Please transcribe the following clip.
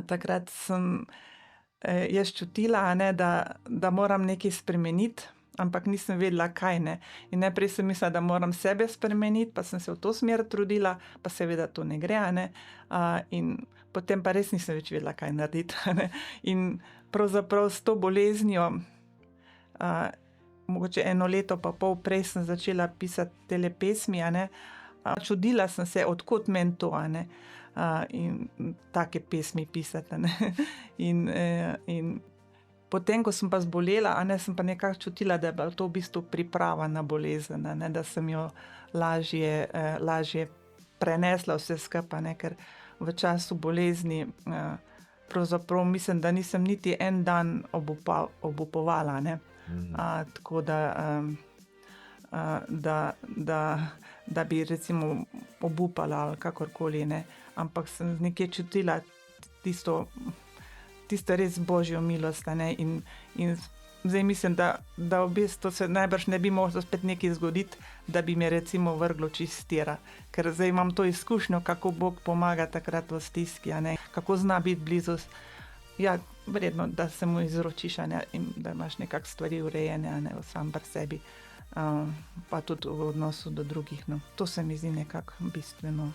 takrat sem jaz čutila, da moram nekaj spremeniti, ampak nisem vedela, kaj ne. In najprej sem mislila, da moram sebe spremeniti, pa sem se v to smer trudila, pa seveda to ne gre, in potem pa res nisem več vedela, kaj narediti, In pravzaprav s to boleznijo, mogoče 1 leto pa pol prej sem začela pisati tele pesmi, čudila sem se, od kod meni to, in take pesmi pisati, In potem, ko sem pa zbolela, sem pa nekako čutila, da je bila to v bistvu priprava na bolezen, da sem jo lažje prenesla vse skupaj, ker v času bolezni pravzaprav mislim, da nisem niti en dan obupovala, tako da bi recimo obupala ali kakorkoli, ampak sem nekje čutila tisto res božjo milost, in zdaj mislim, da v bistvu se najbrž ne bi moglo spet nekaj zgoditi, da bi me recimo vrglo čist s tira, ker zdaj imam to izkušnjo, kako Bog pomaga takrat v stiski, kako zna biti blizu, verjetno, da se mu izročiš, in da imaš nekako stvari urejene, sam pri sebi, pa tudi v odnosu do drugih, To se mi zdi nekako bistveno.